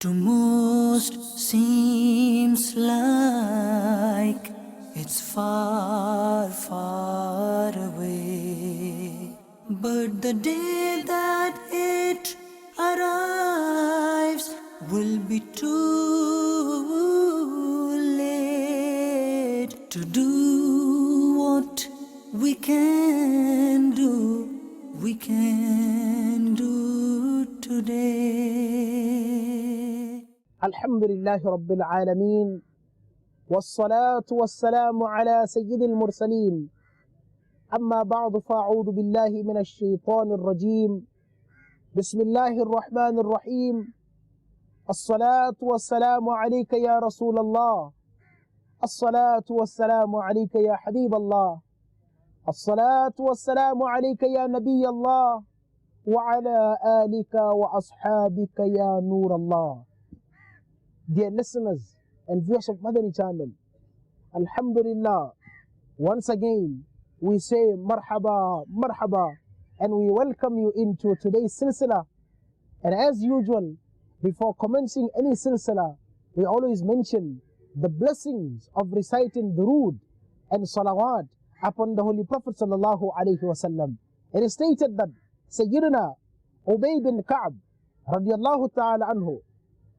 To most seems like it's far, far away, but the day that it arrives will be too late to do what we can do today. الحمد لله رب العالمين والصلاة والسلام على سيد المرسلين أما بعد فأعوذ بالله من الشيطان الرجيم بسم الله الرحمن الرحيم الصلاة والسلام عليك يا رسول الله الصلاة والسلام عليك يا حبيب الله الصلاة والسلام عليك يا نبي الله وعلى آلك وأصحابك يا نور الله. Dear listeners and viewers of Madani Channel, Alhamdulillah, once again we say marhaba, marhaba, and we welcome you into today's silsila. And as usual, before commencing any silsila, we always mention the blessings of reciting durood and salawat upon the Holy Prophet sallallahu alaihi wasallam. It is stated that Sayyidina Ubay bin Ka'b radiallahu ta'ala anhu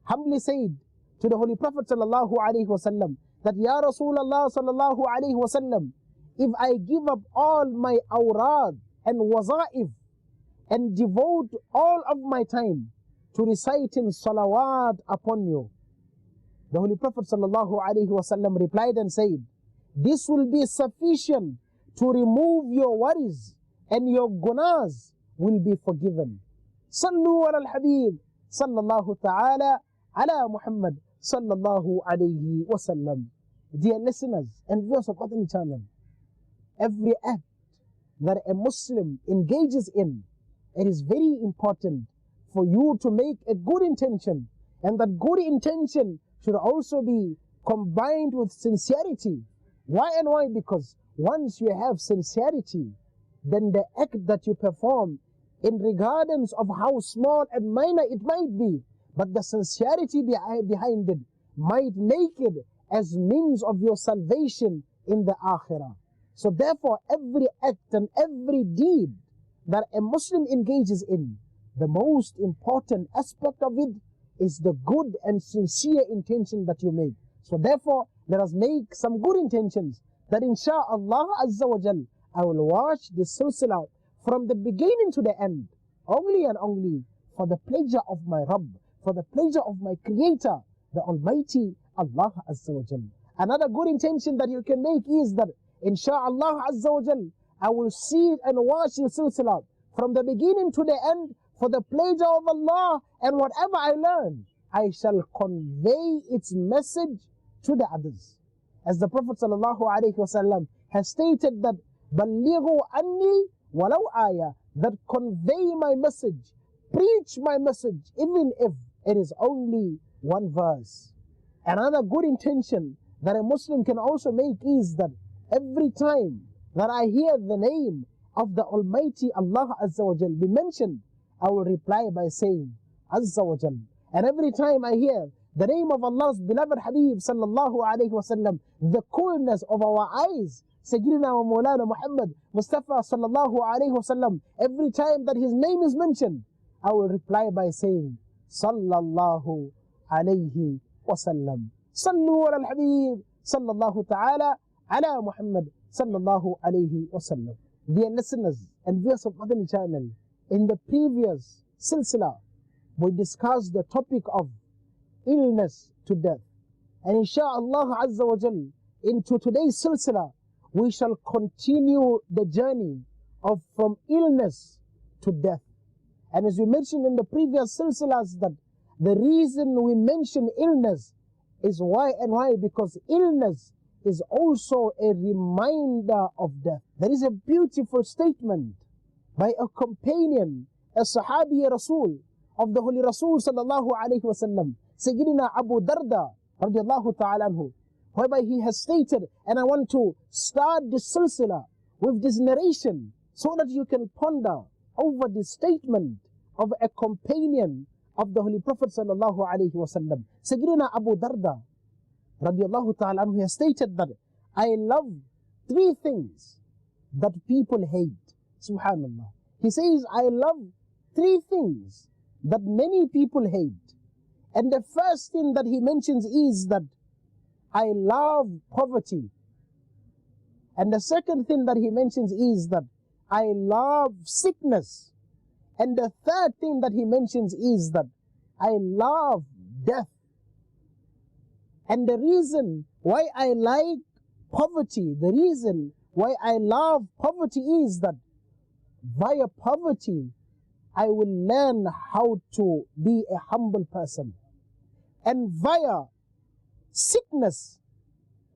humbly said to the Holy Prophet sallallahu alaihi wasallam that, Ya Rasulullah sallallahu alaihi wasallam, if I give up all my awrad and waza'if and devote all of my time to reciting salawat upon you, the Holy Prophet sallallahu alaihi wasallam replied and said, this will be sufficient to remove your worries and your gunas will be forgiven. Sallu ala al-Habib sallallahu ta'ala ala Muhammad sallallahu alayhi wasallam. Dear listeners and viewers of Madani Channel, every act that a Muslim engages in, it is very important for you to make a good intention, and that good intention should also be combined with sincerity. Why and why? Because once you have sincerity, then the act that you perform, in regardless of how small and minor it might be, but the sincerity behind it might make it as means of your salvation in the akhirah. So therefore, every act and every deed that a Muslim engages in, the most important aspect of it is the good and sincere intention that you make. So therefore, let us make some good intentions that insha'Allah Azza wa Jal, I will watch this silsila from the beginning to the end, only and only for the pleasure of my Rabb, for the pleasure of my Creator, the Almighty Allah Azza wa Jal. Another good intention that you can make is that insha'Allah Azza wa Jal, I will see and watch the silsila from the beginning to the end for the pleasure of Allah, and whatever I learn, I shall convey its message to the others. As the Prophet sallallahu alaihi wasallam has stated that Ballighu anni walau ayah, that convey my message, preach my message, even if it is only one verse. Another good intention that a Muslim can also make is that every time that I hear the name of the Almighty Allah Azza wa Jal be mentioned, I will reply by saying Azza wa Jal. And every time I hear the name of Allah's beloved Habib sallallahu alayhi wasallam, the coolness of our eyes, Sayyidina wa Mawlana Muhammad Mustafa sallallahu alayhi wasallam, every time that his name is mentioned, I will reply by saying sallallahu alayhi wasallam. Sallu ala al-Habib sallallahu ta'ala ala Muhammad sallallahu alayhi wasallam. Dear listeners and viewers of Madani Channel, in the previous silsila, we discussed the topic of illness to death. And insha'Allah Azza wa Jal, into today's silsila, we shall continue the journey of from illness to death. And as we mentioned in the previous silsilas, that the reason we mention illness is why and why, because illness is also a reminder of death. There is a beautiful statement by a companion, a Sahabi Rasul of the Holy Rasul sallallahu alayhi wasallam, Sayyidina Abu Darda radiallahu ta'ala anhu, whereby he has stated, and I want to start this silsila with this narration so that you can ponder over the statement of a companion of the Holy Prophet sallallahu alaihi wasallam. Sayyidina Abu Darda radiallahu ta'ala anhu has stated that I love three things that people hate. Subhanallah. He says, I love three things that many people hate. And the first thing that he mentions is that I love poverty. And the second thing that he mentions is that I love sickness. And the third thing that he mentions is that I love death. And the reason why I like poverty, the reason why I love poverty is that via poverty, I will learn how to be a humble person. And via sickness,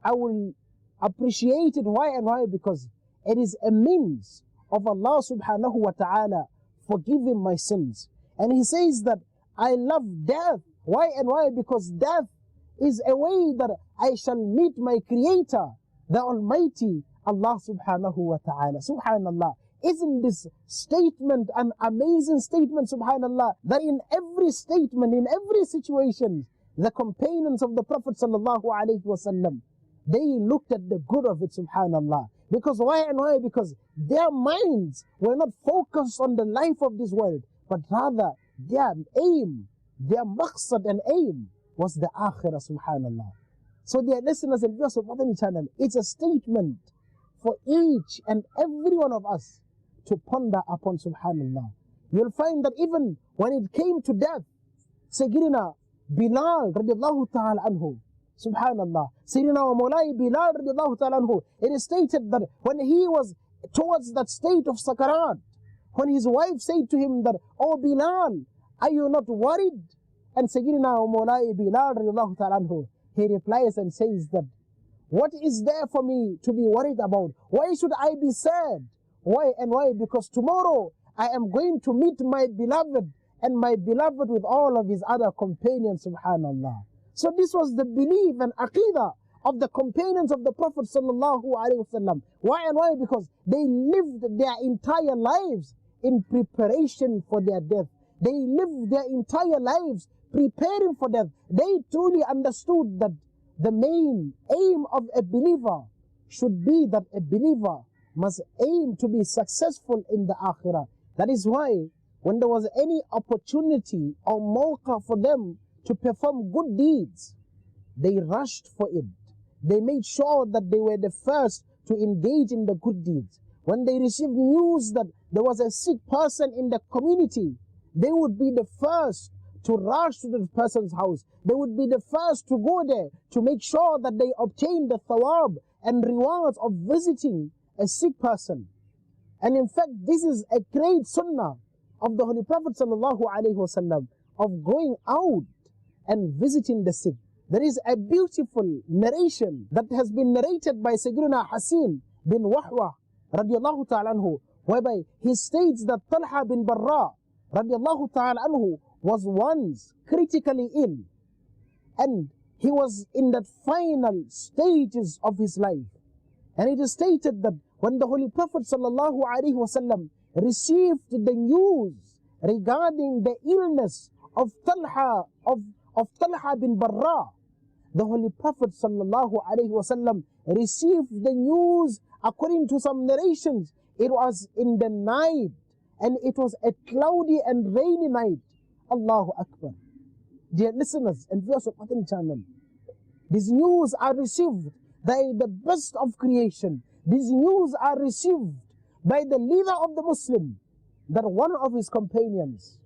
I will appreciate it. Why and why? Because it is a means of Allah subhanahu wa ta'ala forgiving my sins. And he says that I love death. Why and why? Because death is a way that I shall meet my Creator, the Almighty Allah subhanahu wa ta'ala. Subhanallah. Isn't this statement an amazing statement, subhanallah, that in every statement, in every situation, the companions of the Prophet sallallahu alaihi wasallam, they looked at the good of it, subhanallah. Because why and why? Because their minds were not focused on the life of this world, but rather their aim, their maqsad and aim was the akhirah, subhanallah. So dear listeners and viewers of Madani Channel, it's a statement for each and every one of us to ponder upon, subhanallah. You'll find that even when it came to death, Sayyidina Bilal radiallahu ta'ala anhu, subhanallah, Sayyidina wa Mawlai Bilal radiallahu ta'ala anhu, it is stated that when he was towards that state of sakarat, when his wife said to him that, oh Bilal, are you not worried? And Sayyidina wa Mawlai Bilal radiallahu ta'ala anhu, he replies and says that, what is there for me to be worried about? Why should I be sad? Why and why? Because tomorrow I am going to meet my beloved, and my beloved with all of his other companions, subhanallah. So this was the belief and aqidah of the companions of the Prophet sallallahu alaihi wasallam. Why and why? Because they lived their entire lives in preparation for their death. They lived their entire lives preparing for death. They truly understood that the main aim of a believer should be that a believer must aim to be successful in the akhirah. That is why when there was any opportunity or mawqa for them to perform good deeds, they rushed for it. They made sure that they were the first to engage in the good deeds. When they received news that there was a sick person in the community, they would be the first to rush to the person's house. They would be the first to go there to make sure that they obtain the thawab and rewards of visiting a sick person. And in fact, this is a great sunnah of the Holy Prophet sallallahu alaihi wasallam, of going out and visiting the sick. There is a beautiful narration that has been narrated by Sayyidina Hasin bin Wahwa radiallahu ta'ala anhu, whereby he states that Talha bin Barra radiallahu ta'ala anhu was once critically ill, and he was in the final stages of his life. And it is stated that when the Holy Prophet sallallahu alaihi wasallam received the news regarding the illness of Talha bin Barra, the Holy Prophet sallallahu alaihi wasallam received the news. According to some narrations, it was in the night, and it was a cloudy and rainy night. Allahu Akbar. Dear listeners and viewers of Madani Channel, these news are received by the best of creation. These news are received by the leader of the Muslim, that one of his companions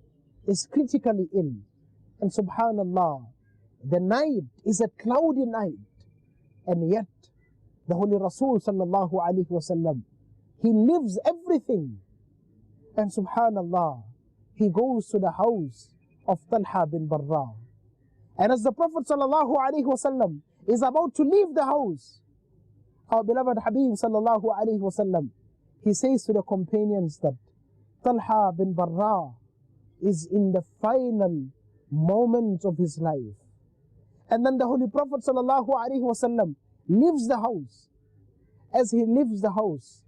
is critically ill. And subhanallah, the night is a cloudy night, and yet the Holy Rasul sallallahu alaihi wasallam, he lives everything. And subhanallah, he goes to the house of Talha bin Barra. And as the Prophet sallallahu alaihi wasallam is about to leave the house, our beloved Habib sallallahu alaihi wasallam, he says to the companions that Talha bin Barra is in the final moments of his life. And then the Holy Prophet sallallahu alaihi wasallam leaves the house. As he leaves the house,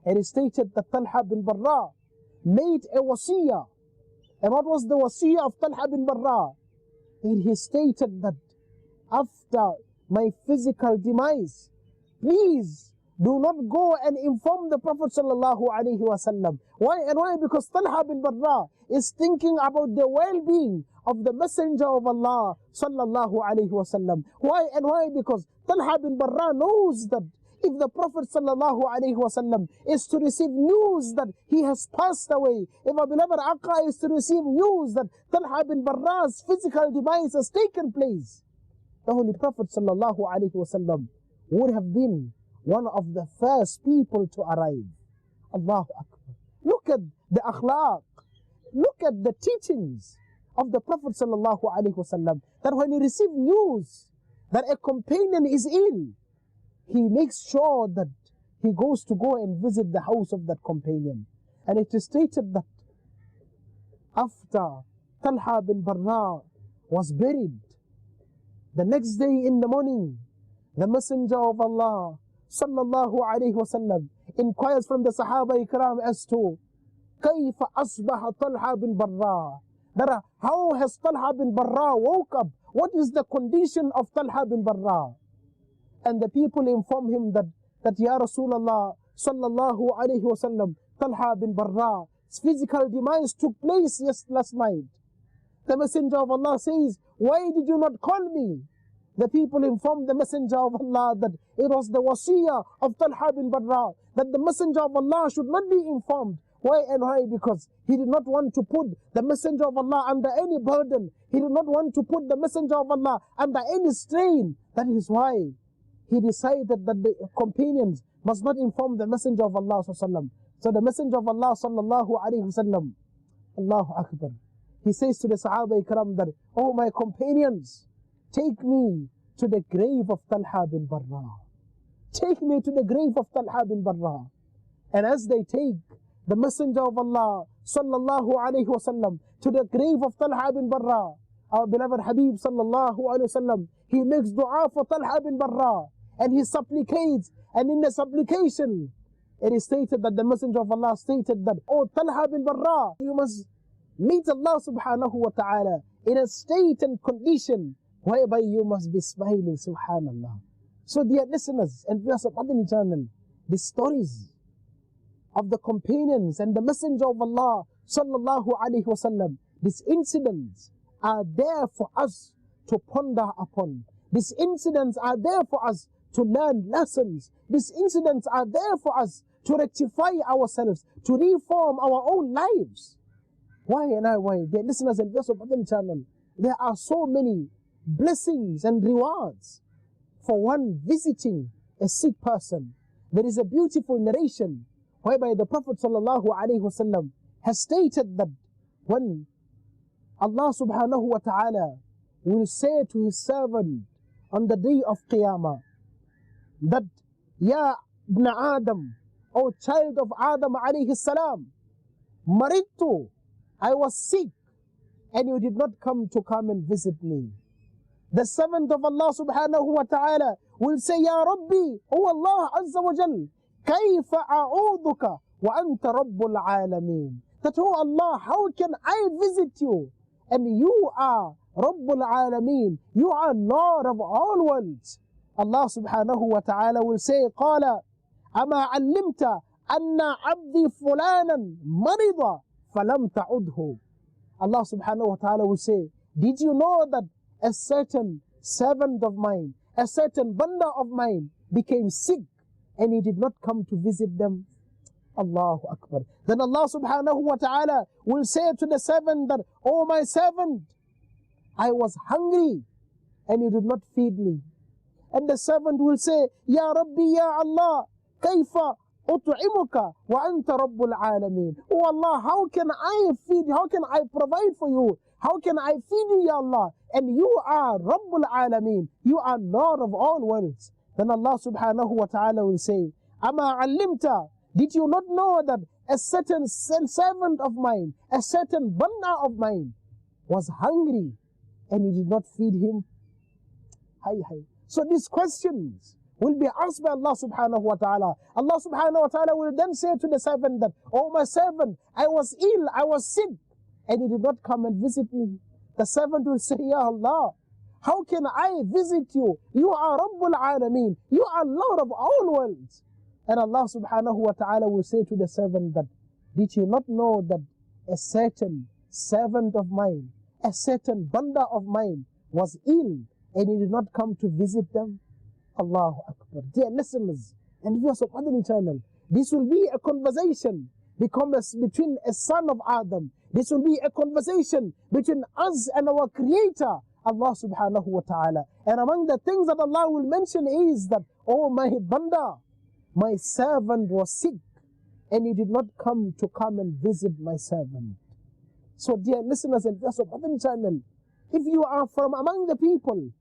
it is stated that Talha bin Barra made a wasiyah And what was the wasiyah of Talha bin Barra? He stated that after my physical demise, please do not go and inform the Prophet sallallahu alaihi wasallam. Why and why? Because Talha bin Barra is thinking about the well-being of the Messenger of Allah sallallahu alaihi wasallam. Why and why? Because Talha bin Barra knows that if the Prophet sallallahu alaihi wasallam is to receive news that he has passed away, if our beloved Aqa is to receive news that Talha bin Barra's physical demise has taken place, the Holy Prophet sallallahu alaihi wasallam would have been one of the first people to arrive. Allahu Akbar. Look at the akhlaq, look at the teachings of the Prophet sallallahu alaihi wasallam, that when he received news that a companion is ill, he makes sure that he goes to go and visit the house of that companion. And it is stated that after Talha bin Barra was buried, the next day in the morning, the Messenger of Allah sallallahu alayhi wasallam inquires from the Sahaba Ikram as to كيف أصبح طلحة بن برا, that how has Talha bin Barra woke up? What is the condition of Talha bin Barra? And the people inform him that Ya Rasulullah sallallahu alayhi wasallam, Talha bin Barra's physical demise took place last night. The Messenger of Allah says, why did you not call me? The people informed the Messenger of Allah that it was the wasiyah of Talha bin Barra, that the Messenger of Allah should not be informed. Why and why? Because he did not want to put the Messenger of Allah under any burden. He did not want to put the Messenger of Allah under any strain. That is why he decided that the companions must not inform the Messenger of Allah sallallahu. So the Messenger of Allah sallallahu alayhi wasallam, Allahu Akbar, he says to the Sahaba Ikram that, oh my companions, take me to the grave of Talha bin Barra. Take me to the grave of Talha bin Barra. And as they take the Messenger of Allah sallallahu alayhi wasallam to the grave of Talha bin Barra, our beloved Habib sallallahu alayhi wasallam, he makes dua for Talha bin Barra and he supplicates. And in the supplication, it is stated that the Messenger of Allah stated that, oh Talha bin Barra, you must meet Allah subhanahu wa ta'ala in a state and condition whereby you must be smiling, subhanallah. So dear listeners and viewers of Madani Channel, the stories of the companions and the Messenger of Allah sallallahu alayhi wasallam, these incidents are there for us to ponder upon. These incidents are there for us to learn lessons. These incidents are there for us to rectify ourselves, to reform our own lives. Why and why? Dear listeners and viewers of Madani Channel, there are so many blessings and rewards for one visiting a sick person. There is a beautiful narration whereby the Prophet sallallahu alaihi wasallam has stated that when Allah subhanahu wa ta'ala will say to his servant on the day of Qiyamah that, Ya ibn Adam, O child of Adam alayhi salam, Maritu, I was sick and you did not come and visit me. The servant of Allah subhanahu wa ta'ala will say, Ya Rabbi, O Allah azza wa jal, kayfa a'uduka wa anta rabbul alameen. That, oh Allah, how can I visit you? And you are Rabbul Alameen. You are Lord of all worlds. Allah subhanahu wa ta'ala will say, قَالَ أَمَا عَلِّمْتَ أَنَّ عَبْدِي فُلَانًا مَرِضًا فَلَمْ تَعُدْهُ. Allah subhanahu wa ta'ala will say, did you know that a certain servant of mine, a certain banda of mine became sick and you did not come to visit them? Allahu Akbar. Then Allah subhanahu wa ta'ala will say to the servant that, oh my servant, I was hungry and you did not feed me. And the servant will say, Ya Rabbi, Ya Allah, kayfa ut'imuka wa anta rabbul alameen. Oh Allah, how can I feed you? How can I provide for you? How can I feed you, Ya Allah? And you are Rabbul Alameen. You are Lord of all worlds. Then Allah subhanahu wa ta'ala will say, Ama allimta, did you not know that a certain servant of mine, a certain banda of mine was hungry and you did not feed him? So these questions will be asked by Allah subhanahu wa ta'ala. Allah subhanahu wa ta'ala will then say to the servant that, oh my servant, I was ill, I was sick, and you did not come and visit me. The servant will say, Ya Allah, how can I visit you? You are Rabbul Alameen. You are Lord of all worlds. And Allah subhanahu wa ta'ala will say to the servant that, did you not know that a certain servant of mine, a certain banda of mine was ill and you did not come to visit them? Allahu Akbar. Dear listeners and viewers of Madani Channel, this will be a conversation between a son of Adam. This will be a conversation between us and our Creator, Allah subhanahu wa ta'ala. And among the things that Allah will mention is that, oh my banda, my servant was sick and you did not come and visit my servant. So dear listeners and viewers of Madani Channel, if you are from among the people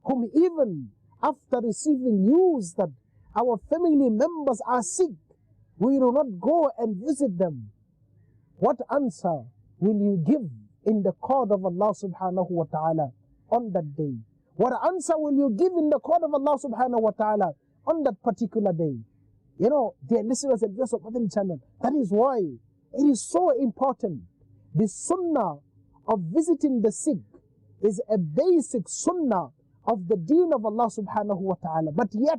whom even after receiving news that our family members are sick, we do not go and visit them, what answer will you give in the court of Allah subhanahu wa ta'ala on that day? What answer will you give in the court of Allah subhanahu wa ta'ala on that particular day? You know, dear listeners and viewers of Madani Channel, that is why it is so important. The sunnah of visiting the sick is a basic sunnah of the deen of Allah subhanahu wa ta'ala. But yet,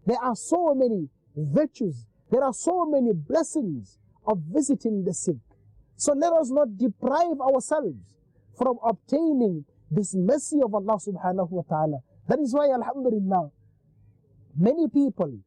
there are so many virtues, there are so many blessings of visiting the sick. So let us not deprive ourselves from obtaining this mercy of Allah subhanahu wa ta'ala. That is why, alhamdulillah, many people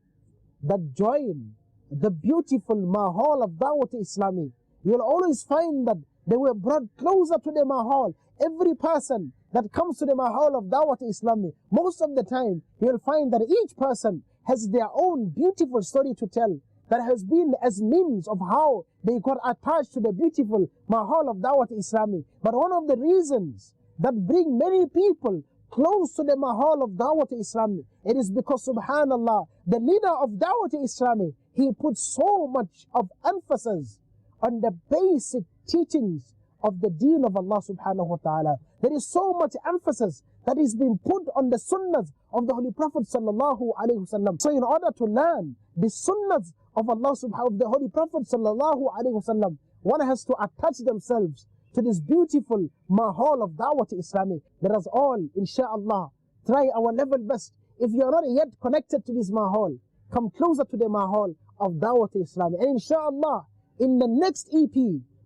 that join the beautiful mahal of Dawat Islamic, you will always find that they were brought closer to the mahal. Every person that comes to the mahal of Dawat Islamic, most of the time, you will find that each person has their own beautiful story to tell that has been as means of how they got attached to the beautiful mahal of Dawat Islamic. But one of the reasons that bring many people close to the mahal of Dawat Islamic, it is because, subhanallah, the leader of Dawat Islamic, he put so much of emphasis on the basic teachings of the deen of Allah subhanahu wa ta'ala. There is so much emphasis that is being put on the sunnahs of the Holy Prophet sallallahu alayhi wasallam. So in order to learn the sunnahs of Allah subhanahu of the Holy Prophet sallallahu alayhi wasallam, one has to attach themselves to this beautiful mahal of Dawat Islamic. Let us all, insha'Allah, try our level best. If you are not yet connected to this mahal, come closer to the mahal of Dawat Islamic. And insha'Allah, in the next EP,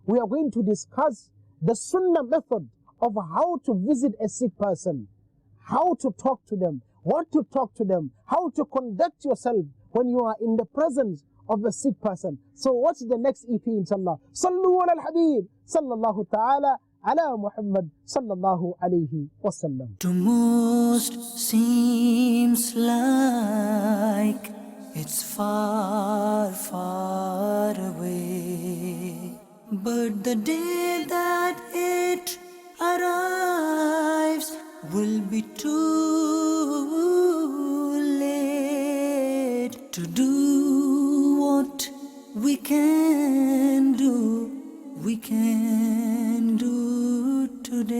we are going to discuss the sunnah method of how to visit a sick person, how to talk to them, what to talk to them, how to conduct yourself when you are in the presence of a sick person. So watch the next EP, inshallah. Sallu ala al-Habib, sallallahu ta'ala ala Muhammad, sallallahu alayhi wa sallam. To most seems like it's far, far away, but the day that it arrives will be too late to do what we can do today.